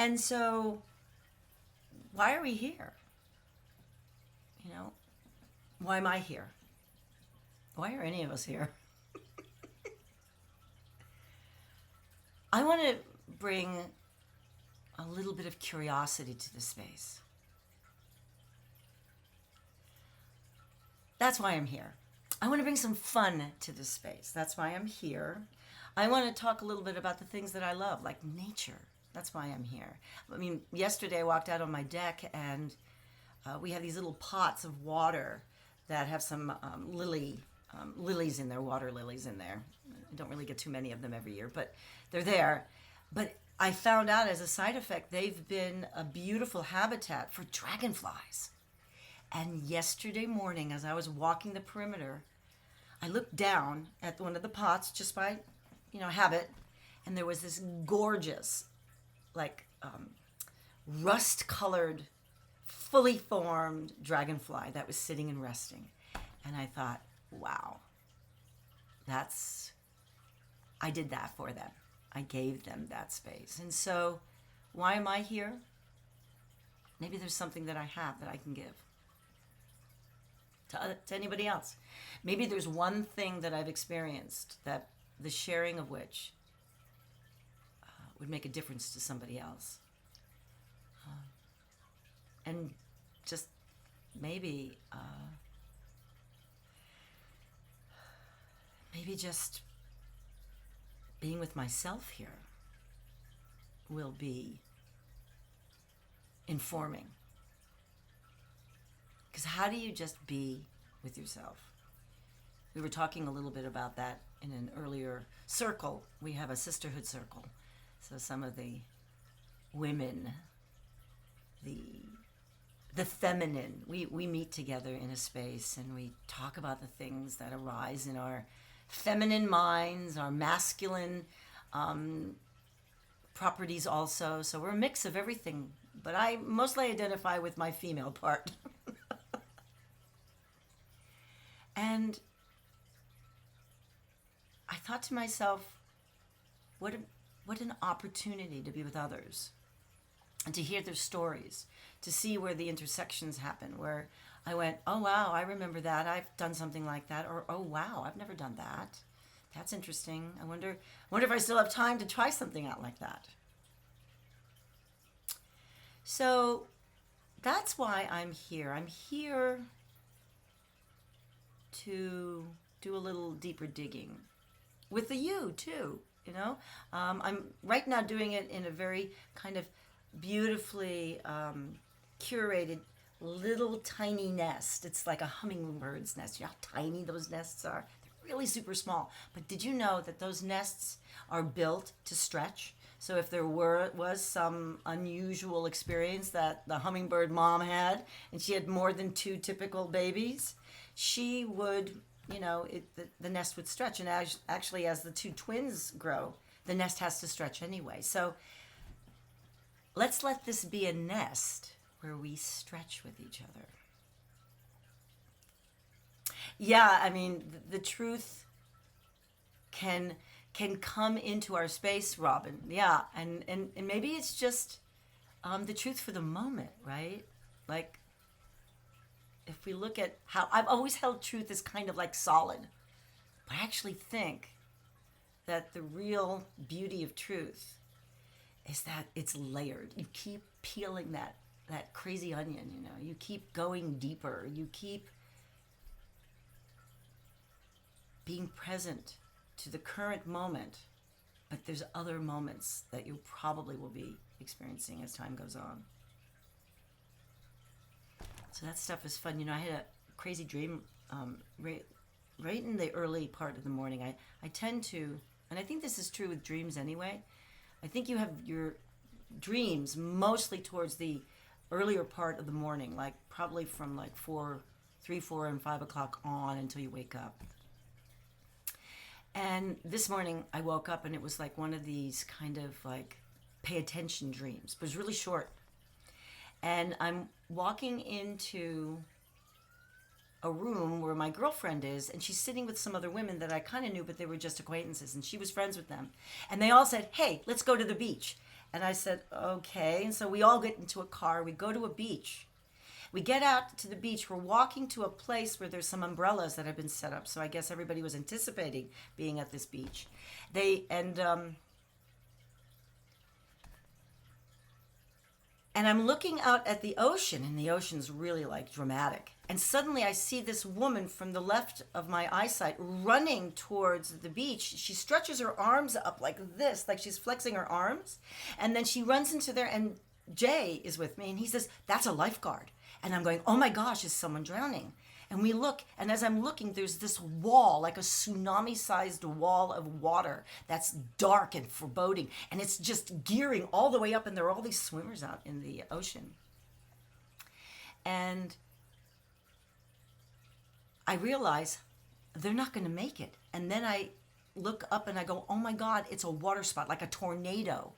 And so, why are we here? You know, why am I here? Why are any of us here? I want to bring a little bit of curiosity to the space. That's why I'm here. I want to bring some fun to this space. That's why I'm here. I want to talk a little bit about the things that I love, like nature. That's why I'm here. I mean, yesterday I walked out on my deck and we have these little pots of water that have some lilies in there, water lilies in there. I don't really get too many of them every year, but they're there. But I found out as a side effect, they've been a beautiful habitat for dragonflies. And yesterday morning, as I was walking the perimeter, I looked down at one of the pots just by, habit, and there was this gorgeous, like, rust-colored, fully formed dragonfly that was sitting and resting. And I thought, wow, I did that for them. I gave them that space. And so, why am I here? Maybe there's something that I have that I can give to anybody else. Maybe there's one thing that I've experienced that the sharing of which would make a difference to somebody else. And just maybe, maybe just being with myself here will be informing. Because how do you just be with yourself? We were talking a little bit about that in an earlier circle. We have a sisterhood circle. So some of the women, the feminine, we meet together in a space and we talk about the things that arise in our feminine minds, our masculine properties also. So we're a mix of everything, but I mostly identify with my female part. And I thought to myself, what an opportunity to be with others and to hear their stories, to see where the intersections happen, where I went, oh wow, I remember that, I've done something like that, or oh wow, I've never done that. That's interesting. I wonder if I still have time to try something out like that. So that's why I'm here. I'm here to do a little deeper digging with the you too, I'm right now doing it in a very kind of beautifully curated little tiny nest. It's like a hummingbird's nest. You know how tiny those nests are? They're really super small. But did you know that those nests are built to stretch? So if there was some unusual experience that the hummingbird mom had, and she had more than 2 typical babies, she would, the nest would stretch. And actually, as the 2 twins grow, the nest has to stretch anyway. So let's let this be a nest where we stretch with each other. Yeah, I mean, the truth can come into our space, Robin. Yeah, and maybe it's just the truth for the moment, right? Like, if we look at how I've always held truth as kind of like solid, but I actually think that the real beauty of truth is that it's layered. You keep peeling that crazy onion, you keep going deeper, you keep being present to the current moment, but there's other moments that you probably will be experiencing as time goes on. So that stuff is fun. I had a crazy dream right in the early part of the morning. I tend to, and I think this is true with dreams anyway, I think you have your dreams mostly towards the earlier part of the morning, like probably from like 3, 4, and 5 o'clock on until you wake up. And this morning I woke up and it was like one of these kind of like pay attention dreams, but it was really short. And I'm walking into a room where my girlfriend is, and she's sitting with some other women that I kind of knew, but they were just acquaintances, and she was friends with them. And they all said, hey, let's go to the beach. And I said, okay. And so we all get into a car. We go to a beach. We get out to the beach. We're walking to a place where there's some umbrellas that have been set up. So I guess everybody was anticipating being at this beach. And I'm looking out at the ocean, and the ocean's really like dramatic. And suddenly I see this woman from the left of my eyesight running towards the beach. She stretches her arms up like this, like she's flexing her arms. And then she runs into there, and Jay is with me, and he says, "That's a lifeguard." And I'm going, "Oh my gosh, is someone drowning?" And we look, and as I'm looking, there's this wall, like a tsunami-sized wall of water that's dark and foreboding. And it's just gearing all the way up, and there are all these swimmers out in the ocean. And I realize they're not going to make it. And then I look up and I go, oh my God, it's a water spot, like a tornado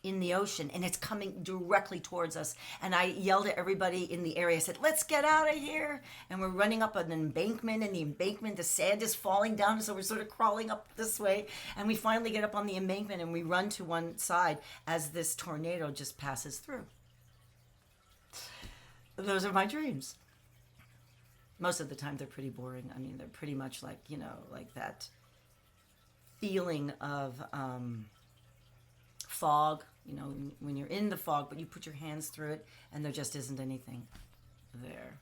in the ocean, and it's coming directly towards us. And I yelled at everybody in the area. I said, "Let's get out of here." And we're running up an embankment, and the embankment, the sand is falling down, so we're sort of crawling up this way. And we finally get up on the embankment, and we run to one side as this tornado just passes through. Those are my dreams. Most of the time they're pretty boring. I mean, they're pretty much like, like that feeling of fog, when you're in the fog, but you put your hands through it and there just isn't anything there.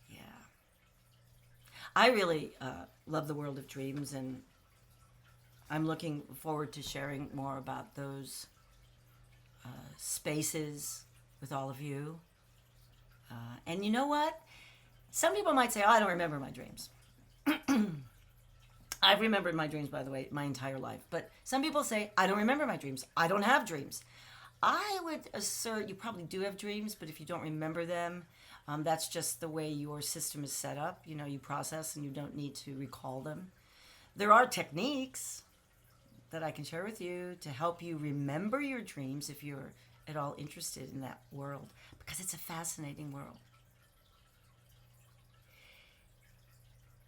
Yeah. I really love the world of dreams, and I'm looking forward to sharing more about those spaces with all of you. And you know what? Some people might say, "Oh, I don't remember my dreams." I've remembered my dreams, by the way, my entire life. But some people say, "I don't remember my dreams. I don't have dreams." I would assert you probably do have dreams, but if you don't remember them, that's just the way your system is set up. You process and you don't need to recall them. There are techniques that I can share with you to help you remember your dreams if you're at all interested in that world, because it's a fascinating world.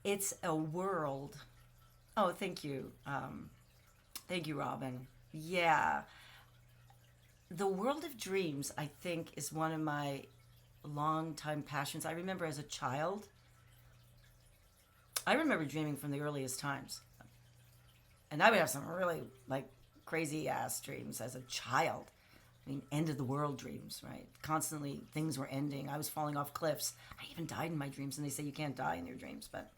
It's a world. Oh, thank you. Thank you, Robin. Yeah. The world of dreams, I think, is one of my long-time passions. I remember as a child, I remember dreaming from the earliest times. And I would have some really, crazy-ass dreams as a child. I mean, end of the world dreams, right? Constantly things were ending. I was falling off cliffs. I even died in my dreams, and they say you can't die in your dreams, but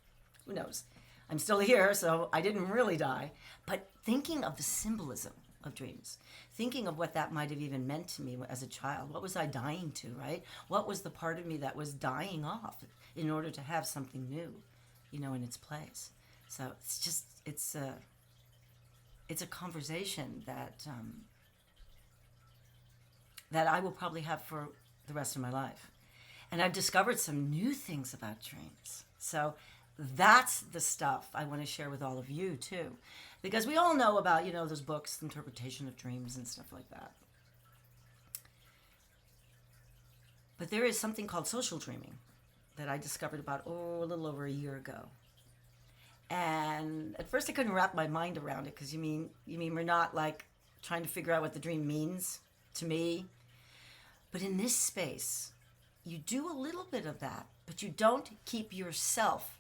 who knows? I'm still here, so I didn't really die. But thinking of the symbolism of dreams, thinking of what that might have even meant to me as a child. What was I dying to, right? What was the part of me that was dying off in order to have something new, in its place? So it's a conversation that that I will probably have for the rest of my life. And I've discovered some new things about dreams. So that's the stuff I want to share with all of you too. Because we all know about, those books, interpretation of dreams and stuff like that. But there is something called social dreaming that I discovered about, a little over a year ago. And at first I couldn't wrap my mind around it, because you mean we're not trying to figure out what the dream means to me. But in this space, you do a little bit of that, but you don't keep yourself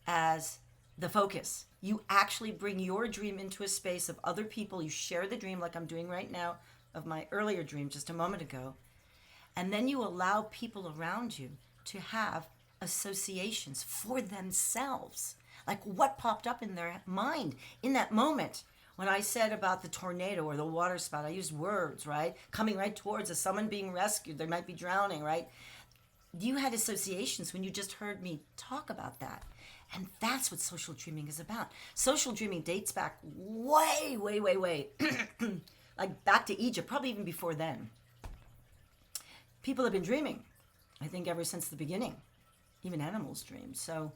as the focus. You actually bring your dream into a space of other people. You share the dream like I'm doing right now of my earlier dream just a moment ago. And then you allow people around you to have associations for themselves. Like what popped up in their mind in that moment. When I said about the tornado or the water spout, I used words, right? Coming right towards us, someone being rescued, they might be drowning, right? You had associations when you just heard me talk about that. And that's what social dreaming is about. Social dreaming dates back way, way, way, way, back to Egypt, probably even before then. People have been dreaming, I think, ever since the beginning. Even animals dream. So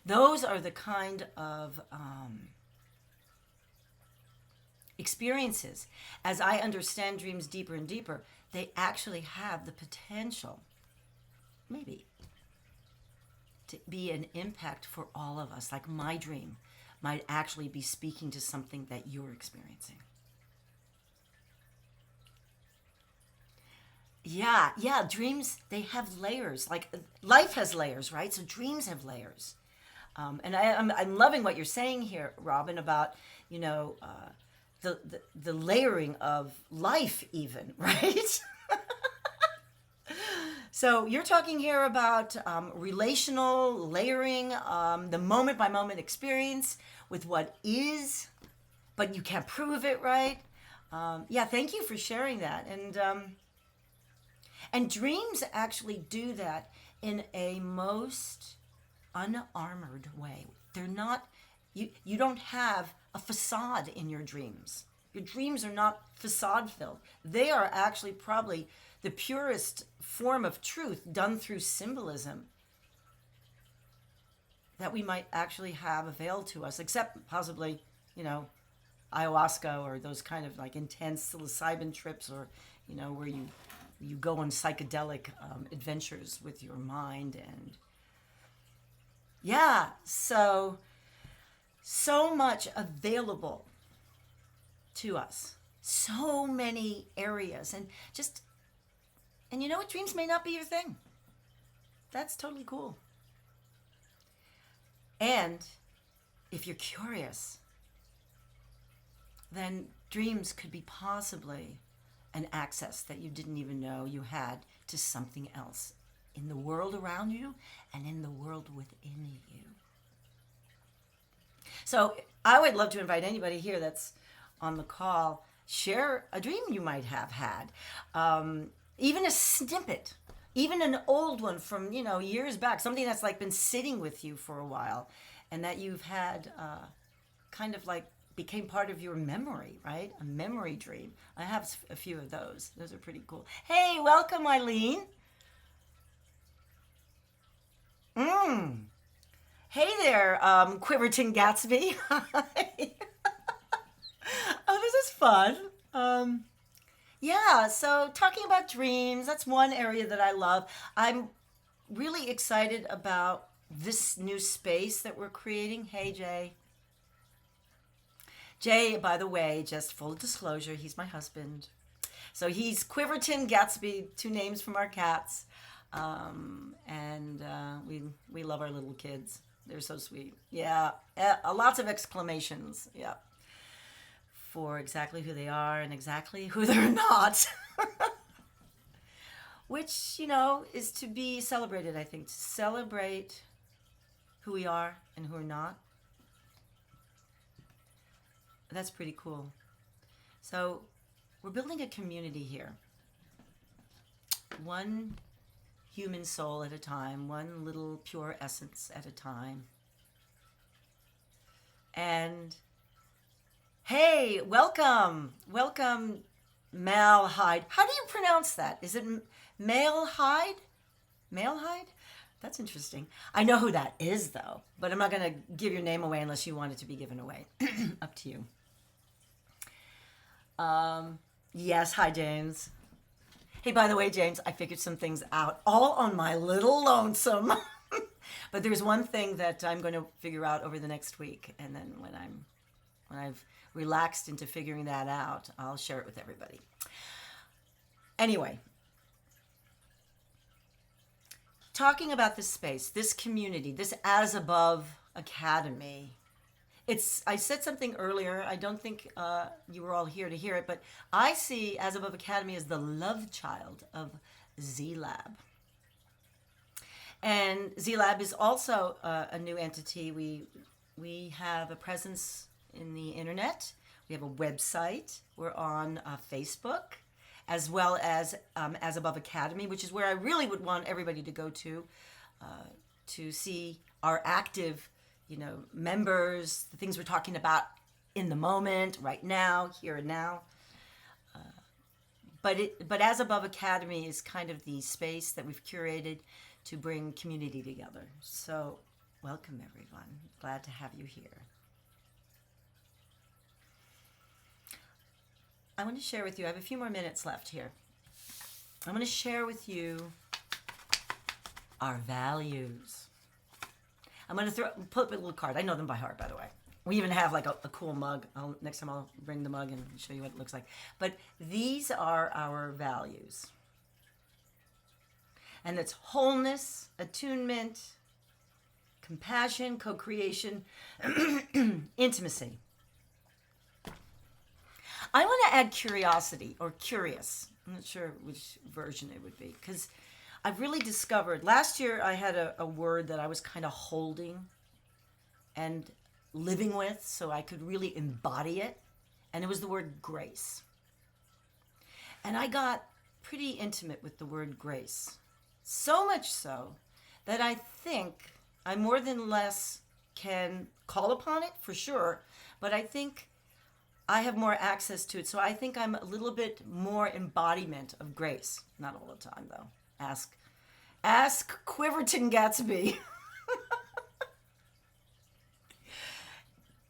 those are the kind of experiences. As I understand dreams deeper and deeper, they actually have the potential, maybe, to be an impact for all of us. Like my dream might actually be speaking to something that you're experiencing. Yeah, dreams, they have layers. Like life has layers, right? So dreams have layers. And I'm loving what you're saying here, Robin, about, you know, the layering of life even, right? So you're talking here about relational layering, the moment by moment experience with what is, but you can't prove it, right? Yeah, thank you for sharing that. And dreams actually do that in a most unarmored way. They're not, you don't have a facade in your dreams. Your dreams are not facade filled. They are actually probably the purest form of truth done through symbolism that we might actually have availed to us, except possibly, you know, ayahuasca or those kind of like intense psilocybin trips, or, you know, where you go on psychedelic adventures with your mind. And yeah, so much available to us, so many areas. And you know what, dreams may not be your thing. That's totally cool. And if you're curious, then dreams could be possibly an access that you didn't even know you had to something else in the world around you and in the world within you. So I would love to invite anybody here that's on the call, share a dream you might have had, even a snippet, even an old one from, you know, years back, something that's like been sitting with you for a while and that you've had kind of like became part of your memory, right? A memory dream. I have a few of those. Those are pretty cool. Hey, welcome, Eileen. Hey there, Quiverton Gatsby. Hi. Oh, this is fun. Yeah, so talking about dreams, that's one area that I love. I'm really excited about this new space that we're creating. Hey, Jay. Jay, by the way, just full disclosure, he's my husband. So he's Quiverton Gatsby, two names from our cats. We love our little kids. They're so sweet. Yeah, lots of exclamations. Yeah. For exactly who they are and exactly who they're not. Which, you know, is to be celebrated, I think. To celebrate who we are and who we're not. That's pretty cool. So we're building a community here. One human soul at a time, one little pure essence at a time. And hey, welcome, Malhide. How do you pronounce that? Is it Malhide? Malhide? That's interesting. I know who that is, though, but I'm not going to give your name away unless you want it to be given away. Up to you. Yes, hi, James. Hey, by the way, James, I figured some things out all on my little lonesome. But there's one thing that I'm going to figure out over the next week, and then when I've relaxed into figuring that out, I'll share it with everybody. Anyway, talking about this space, this community, this As Above Academy. I said something earlier. I don't think you were all here to hear it, but I see As Above Academy as the love child of Z-Lab. And Z-Lab is also a new entity. We have a presence in the internet. We have a website. We're on Facebook, as well as Above Academy, which is where I really would want everybody to go to see our active, members, the things we're talking about in the moment, right now, here and now. But As Above Academy is kind of the space that we've curated to bring community together. So welcome, everyone. Glad to have you here. I want to share with you, I have a few more minutes left here. I want to share with you our values. I'm going to put up a little card. I know them by heart, by the way. We even have like a cool mug. Next time I'll bring the mug and show you what it looks like. But these are our values. And it's wholeness, attunement, compassion, co-creation, intimacy. I want to add curiosity or curious. I'm not sure which version it would be because I've really discovered, last year I had a word that I was kind of holding and living with so I could really embody it, and it was the word grace. And I got pretty intimate with the word grace, so much so that I think I more than less can call upon it for sure, but I think I have more access to it. So I think I'm a little bit more embodiment of grace. Not all the time though. Ask Quiverton Gatsby.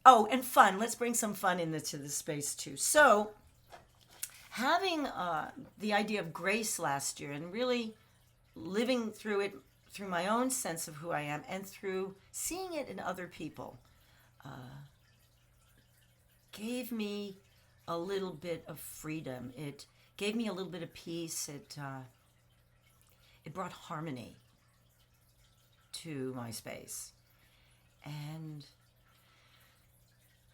Oh, and fun. Let's bring some fun into this space too. So having the idea of grace last year and really living through it through my own sense of who I am and through seeing it in other people gave me a little bit of freedom. It gave me a little bit of peace. It brought harmony to my space. And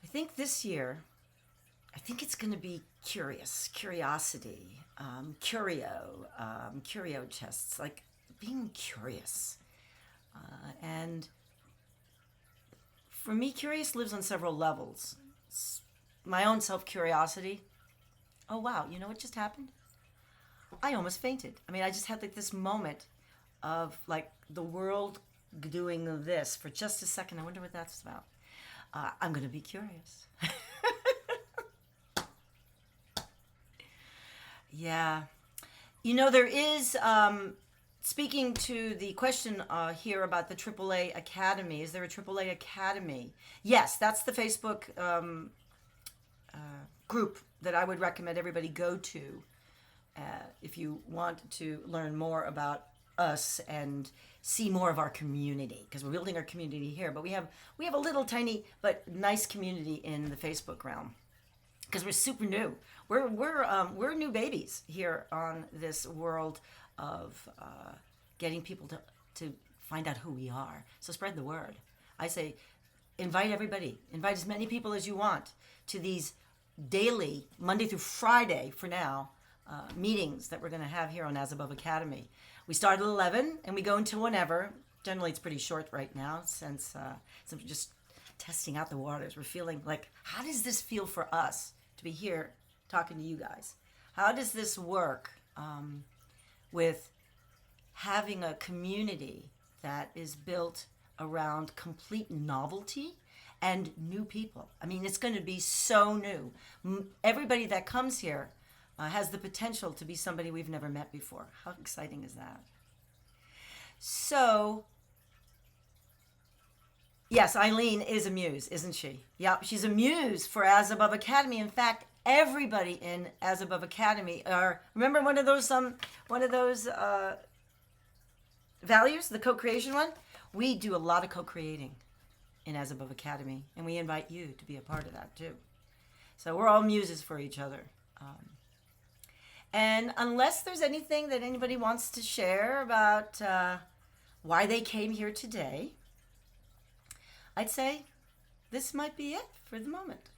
I think this year, I think it's going to be curiosity, curio chests, like being curious. And for me, curious lives on several levels. It's my own self-curiosity. Oh, wow, you know what just happened? I almost fainted. I mean, I just had like this moment of like the world doing this for just a second. I wonder what that's about. I'm going to be curious. Yeah. You know, there is, speaking to the question here about the AAA Academy, is there a AAA Academy? Yes, that's the Facebook group that I would recommend everybody go to if you want to learn more about us and see more of our community, because we're building our community here, but we have a little tiny but nice community in the Facebook realm because we're super new. We're new babies here on this world of getting people to find out who we are. So spread the word. I say invite everybody, invite as many people as you want to these daily Monday through Friday for now meetings that we're going to have here on As Above Academy. We start at 11 and we go until whenever. Generally, it's pretty short right now since we're just testing out the waters. We're feeling like, how does this feel for us to be here talking to you guys? How does this work with having a community that is built around complete novelty and new people? I mean, it's going to be so new. Everybody that comes here has the potential to be somebody we've never met before. How exciting is that? So, yes, Eileen is a muse, isn't she? Yeah, she's a muse for As Above Academy. In fact, everybody in As Above Academy are, remember one of those values, the co-creation one? We do a lot of co-creating in As Above Academy, and we invite you to be a part of that too. So we're all muses for each other. And unless there's anything that anybody wants to share about why they came here today, I'd say this might be it for the moment.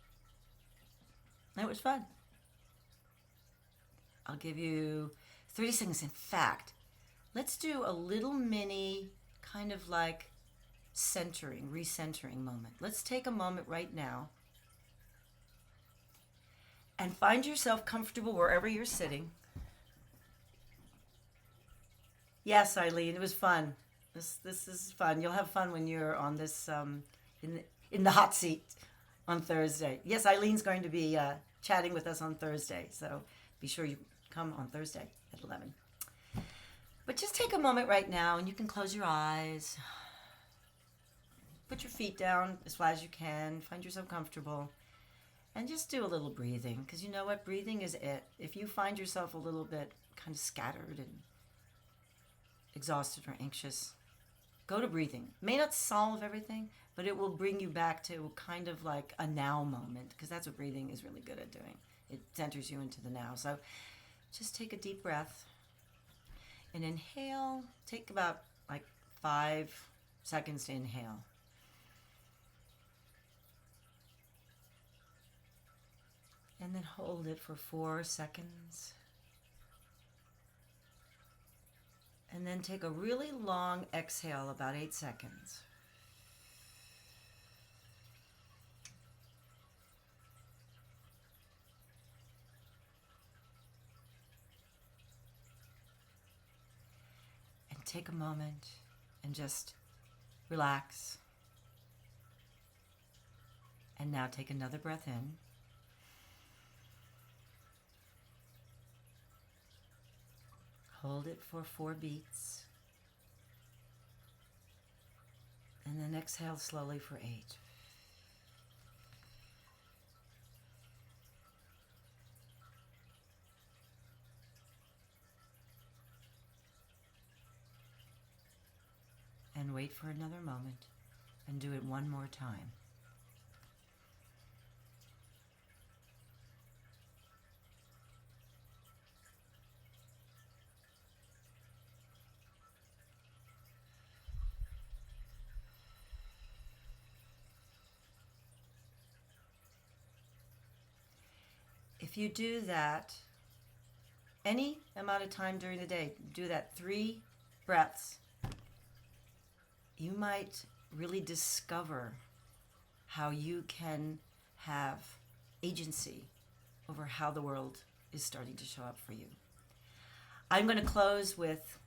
It was fun. I'll give you 30 seconds. In fact, let's do a little mini kind of like recentering moment. Let's take a moment right now and find yourself comfortable wherever you're sitting. Yes, Eileen, it was fun. This is fun. You'll have fun when you're on this in the hot seat on Thursday. Yes, Eileen's going to be chatting with us on Thursday, so be sure you come on Thursday at 11. But just take a moment right now, and you can close your eyes. Put your feet down as flat as you can. Find yourself comfortable. And just do a little breathing, because you know what? Breathing is it. If you find yourself a little bit kind of scattered and exhausted or anxious, go to breathing. May not solve everything, but it will bring you back to kind of like a now moment, because that's what breathing is really good at doing. It centers you into the now. So just take a deep breath and inhale. Take about like 5 seconds to inhale. And then hold it for 4 seconds. And then take a really long exhale, about 8 seconds. And take a moment and just relax. And now take another breath in. Hold it for 4 beats. And then exhale slowly for 8. And wait for another moment and do it one more time. If you do that any amount of time during the day, do that 3 breaths, you might really discover how you can have agency over how the world is starting to show up for you. I'm going to close with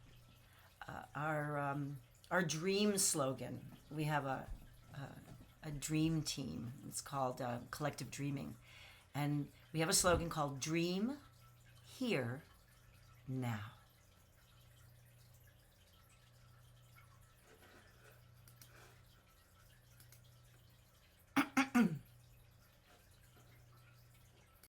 our dream slogan. We have a dream team. It's called Collective Dreaming. And we have a slogan called Dream Here Now.